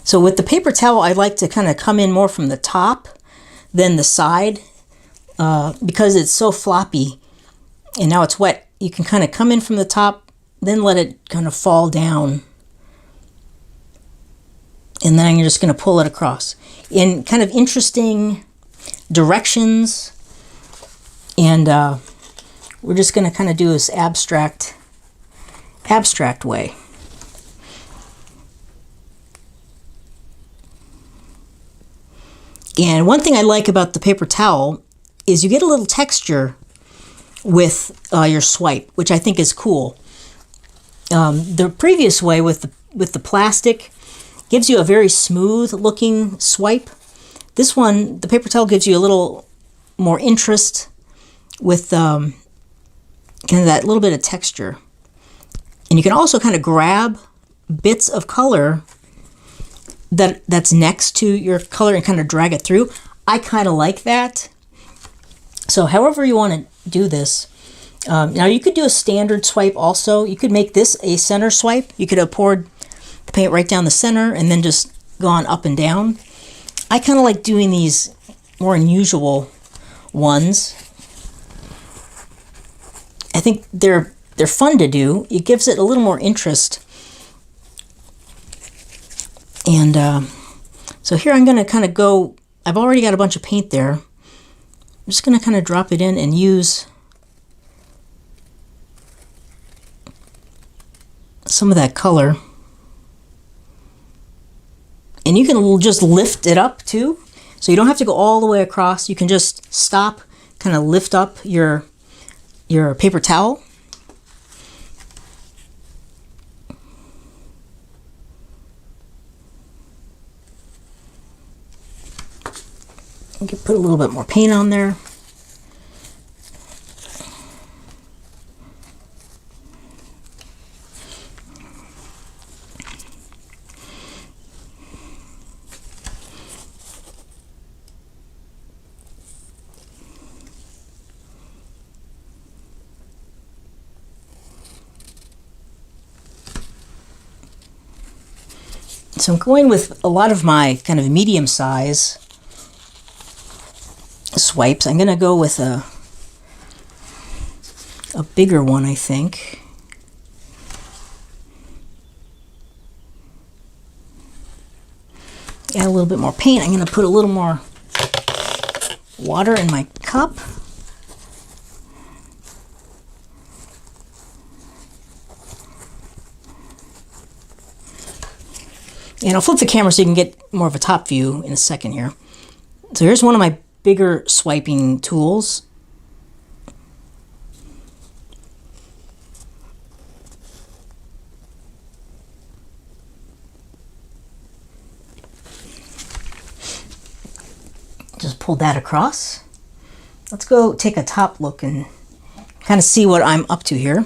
So with the paper towel, I like to kind of come in more from the top than the side because it's so floppy and now it's wet. You can kind of come in from the top, then let it kind of fall down. And then I'm just going to pull it across in kind of interesting directions. And we're just going to kind of do this abstract way. And one thing I like about the paper towel is you get a little texture with your swipe, which I think is cool. The previous way with the plastic gives you a very smooth looking swipe. This one, the paper towel, gives you a little more interest with kind of that little bit of texture. And you can also kind of grab bits of color that's next to your color and kind of drag it through. I kind of like that. So however you want to do this. Now you could do a standard swipe also. You could make this a center swipe. You could have poured the paint right down the center and then just gone up and down. I kind of like doing these more unusual ones. I think they're fun to do. It gives it a little more interest. And so here I'm going to kind of go, I've already got a bunch of paint there. I'm just going to kind of drop it in and use some of that color. And you can just lift it up too. So you don't have to go all the way across. You can just stop, kind of lift up your paper towel. You can put a little bit more paint on there. So I'm going with a lot of my kind of medium size swipes. I'm going to go with a bigger one, I think. Add a little bit more paint. I'm going to put a little more water in my cup. And I'll flip the camera so you can get more of a top view in a second here. So here's one of my bigger swiping tools. Just pull that across. Let's go take a top look and kind of see what I'm up to here.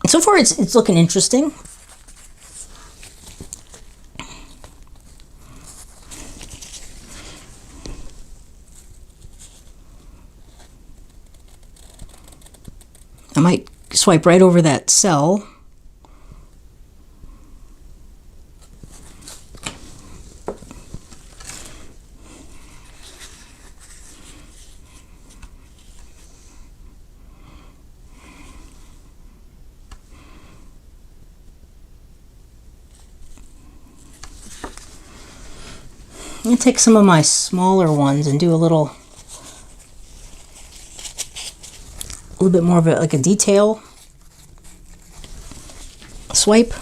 And so far it's looking interesting. I might swipe right over that cell. I'm going to take some of my smaller ones and do a little bit more of like a detail swipe.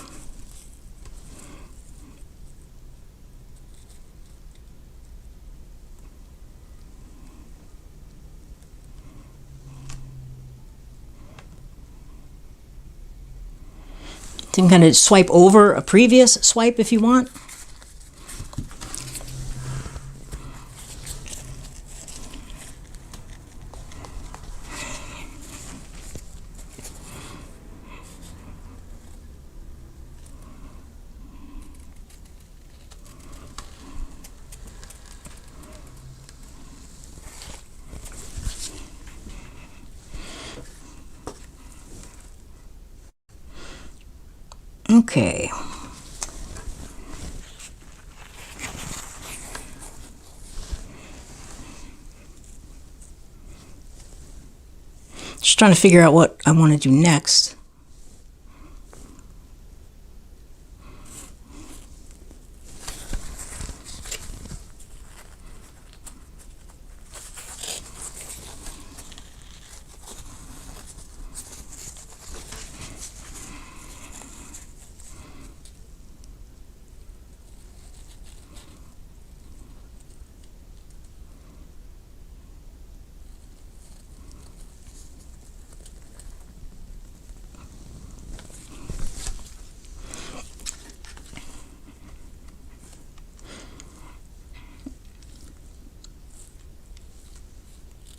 You can kind of swipe over a previous swipe if you want. Okay. Just trying to figure out what I want to do next.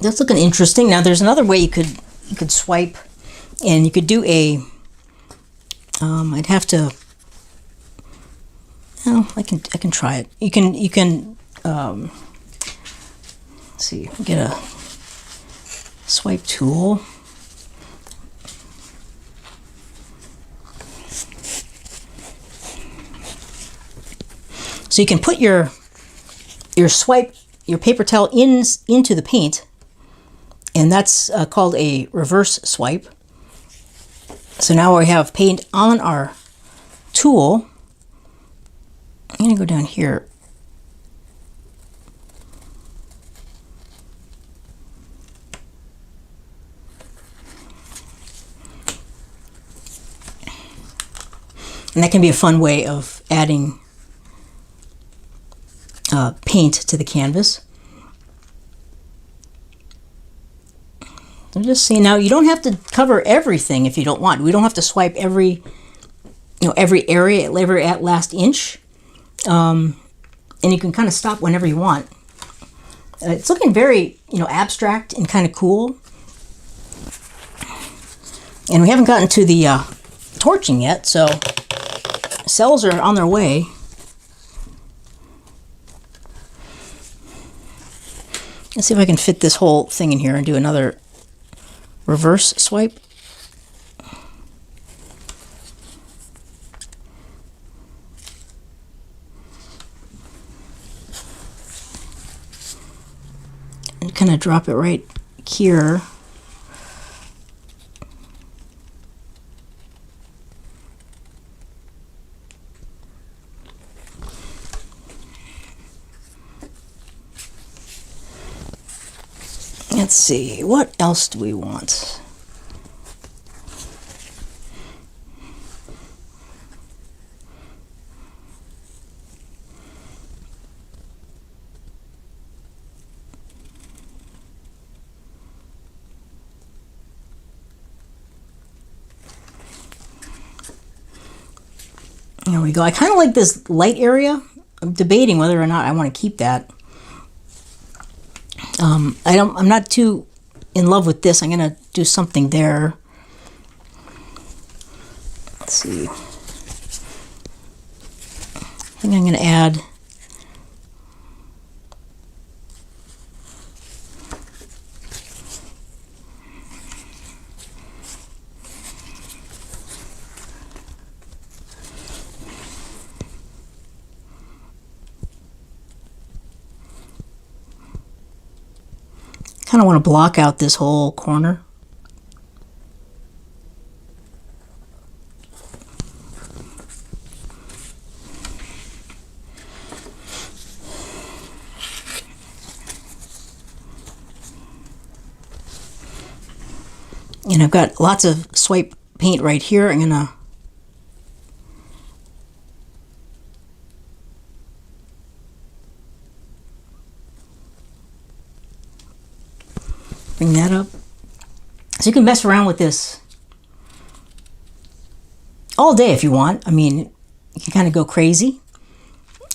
That's looking interesting. Now there's another way you could swipe, and you could do a I'd have to, oh, I can try it. You can let's see, get a swipe tool. So you can put your paper towel into the paint, and that's called a reverse swipe. So now we have paint on our tool. I'm going to go down here. And that can be a fun way of adding paint to the canvas. So just see, now you don't have to cover everything if you don't want. We don't have to swipe every area, every at last inch. And you can kind of stop whenever you want. It's looking very, abstract and kind of cool. And we haven't gotten to the torching yet, so cells are on their way. Let's see if I can fit this whole thing in here and do another reverse swipe. And kind of drop it right here. Let's see, what else do we want? There we go. I kind of like this light area. I'm debating whether or not I want to keep that. I'm not too in love with this. I'm going to do something there. Let's see. I think I'm going to add kind of want to block out this whole corner. And I've got lots of swipe paint right here. I'm gonna bring that up. So you can mess around with this all day if you want. I mean, you can kind of go crazy.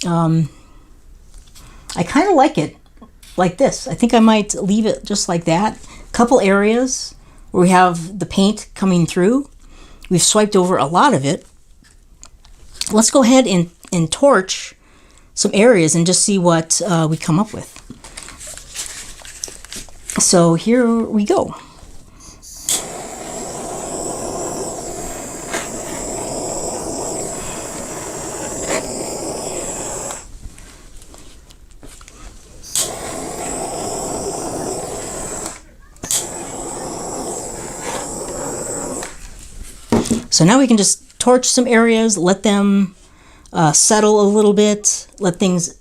I kind of like it like this. I think I might leave it just like that. Couple areas where we have the paint coming through. We've swiped over a lot of it. Let's go ahead and torch some areas and just see what we come up with. So here we go. So now we can just torch some areas, let them settle a little bit, let things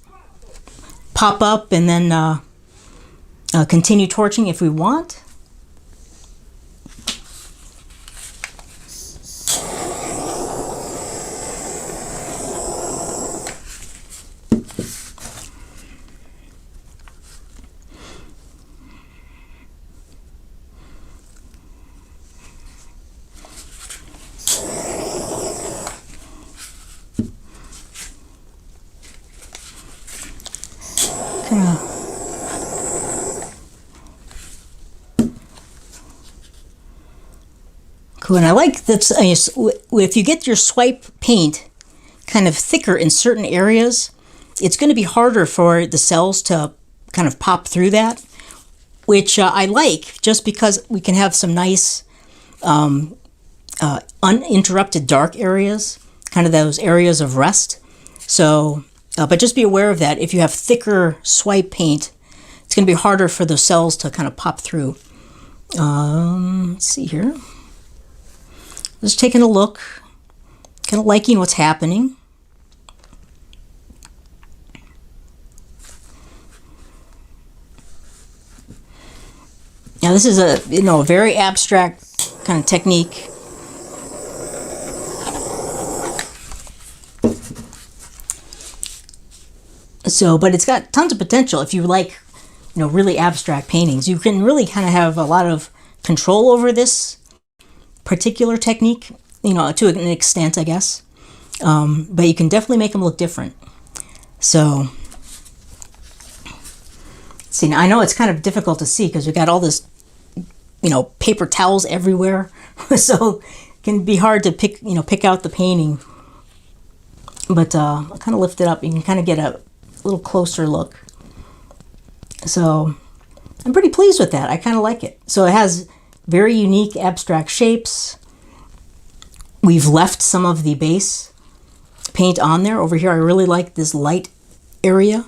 pop up, and then continue torching if we want. Cool, and I like that if you get your swipe paint kind of thicker in certain areas, it's going to be harder for the cells to kind of pop through that. which I like just because we can have some nice uninterrupted dark areas, kind of those areas of rest. So, but just be aware of that. If you have thicker swipe paint, it's going to be harder for those cells to kind of pop through. Let's see here. Just taking a look, kind of liking what's happening. Now this is a very abstract kind of technique. So, but it's got tons of potential if you like, really abstract paintings. You can really kind of have a lot of control over this particular technique, to an extent, I guess. But you can definitely make them look different. So, see, now I know it's kind of difficult to see because we got all this, paper towels everywhere. So it can be hard to pick out the painting. But I'll kind of lift it up. You can kind of get a little closer look. So I'm pretty pleased with that. I kind of like it. So it has very unique abstract shapes. We've left some of the base paint on there. Over here, I really like this light area.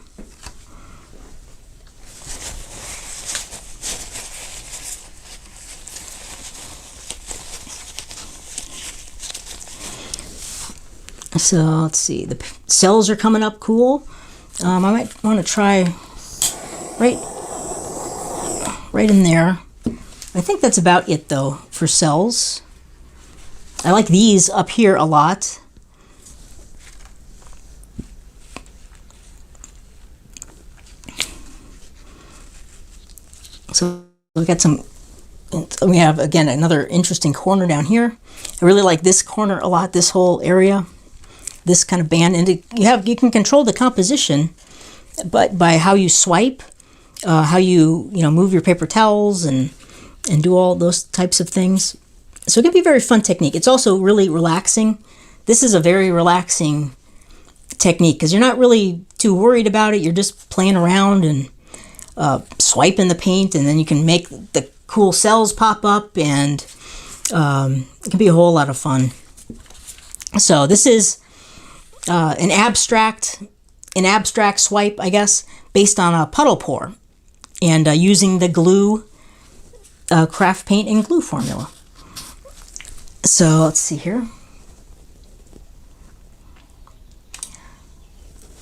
So let's see, the cells are coming up cool. I might want to try right in there. I think that's about it though for cells. I like these up here a lot. So we got some, we have again another interesting corner down here. I really like this corner a lot, this whole area, this kind of band, and you can control the composition, but by how you swipe, how you move your paper towels and do all those types of things. So it can be a very fun technique. It's also really relaxing. This is a very relaxing technique because you're not really too worried about it. You're just playing around and swiping the paint, and then you can make the cool cells pop up, and it can be a whole lot of fun. So this is an abstract swipe, I guess, based on a puddle pour, and using the glue, craft paint and glue formula. So let's see here.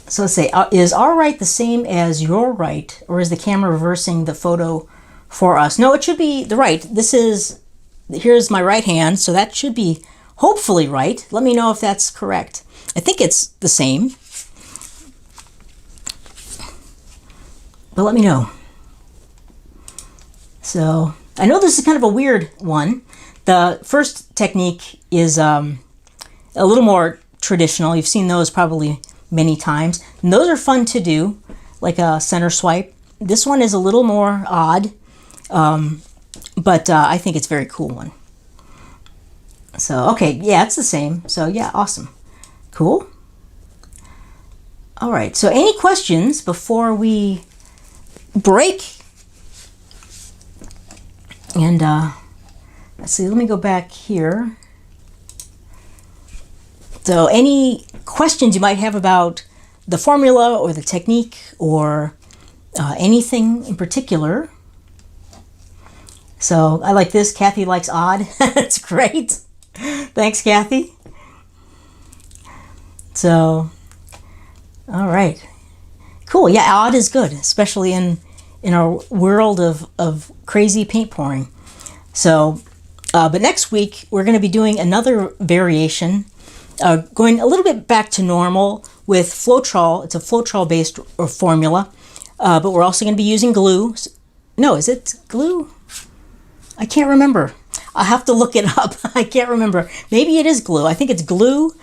So let's say, is our right the same as your right, or is the camera reversing the photo for us? No, it should be the right. Here's my right hand, so that should be hopefully right. Let me know if that's correct. I think it's the same, but let me know. So I know this is kind of a weird one. The first technique is a little more traditional. You've seen those probably many times, and those are fun to do, like a center swipe. This one is a little more odd, but I think it's a very cool one. So, okay, yeah, it's the same. So, yeah, awesome. Cool. All right, so any questions before we break? And let's see, let me go back here. So any questions you might have about the formula or the technique or anything in particular. So I like this. Kathy likes odd. That's great. Thanks, Kathy. So, all right. Cool. Yeah, odd is good, especially in our world of crazy paint pouring. So, but next week we're going to be doing another variation, going a little bit back to normal with Floetrol. It's a Floetrol based formula, but we're also going to be using glue. No, is it glue? I can't remember. I'll have to look it up. I can't remember. Maybe it is glue. I think it's glue.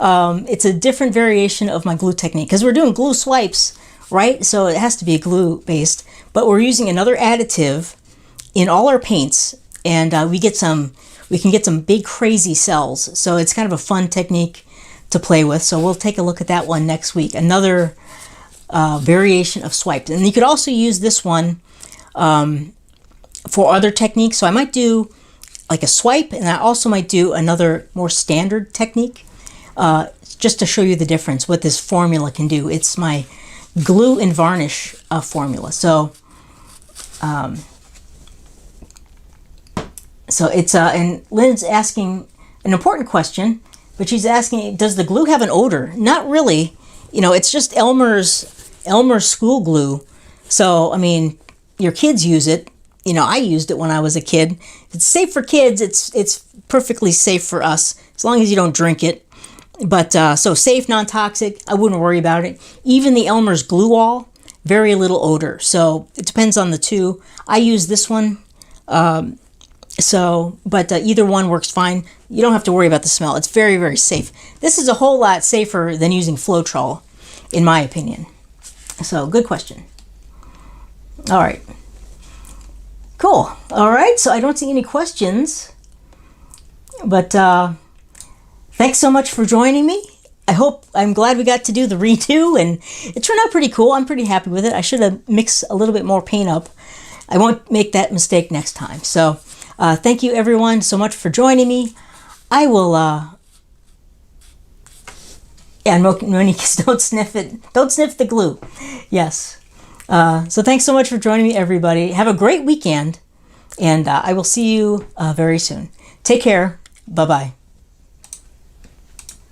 It's a different variation of my glue technique because we're doing glue swipes, right? So it has to be glue based, but we're using another additive in all our paints, and we can get some big crazy cells. So it's kind of a fun technique to play with. So we'll take a look at that one next week. Another variation of swiped. And you could also use this one for other techniques. So I might do like a swipe, and I also might do another more standard technique, just to show you the difference, what this formula can do. It's my glue and varnish formula. So it's, and Lynn's asking an important question, but she's asking, does the glue have an odor? Not really. You know, it's just Elmer's school glue. So, I mean, your kids use it. You know, I used it when I was a kid. If it's safe for kids, it's perfectly safe for us, as long as you don't drink it. But, so safe, non-toxic, I wouldn't worry about it. Even the Elmer's Glue All, very little odor. So it depends on the two. I use this one. But either one works fine. You don't have to worry about the smell. It's very, very safe. This is a whole lot safer than using Floetrol, in my opinion. So, good question. All right. Cool. All right, so I don't see any questions. But thanks so much for joining me. I'm glad we got to do the redo, and it turned out pretty cool. I'm pretty happy with it. I should have mixed a little bit more paint up. I won't make that mistake next time. So, thank you everyone so much for joining me. I will, and Monique, don't sniff it. Don't sniff the glue. Yes. So thanks so much for joining me, everybody. Have a great weekend, and I will see you very soon. Take care. Bye-bye.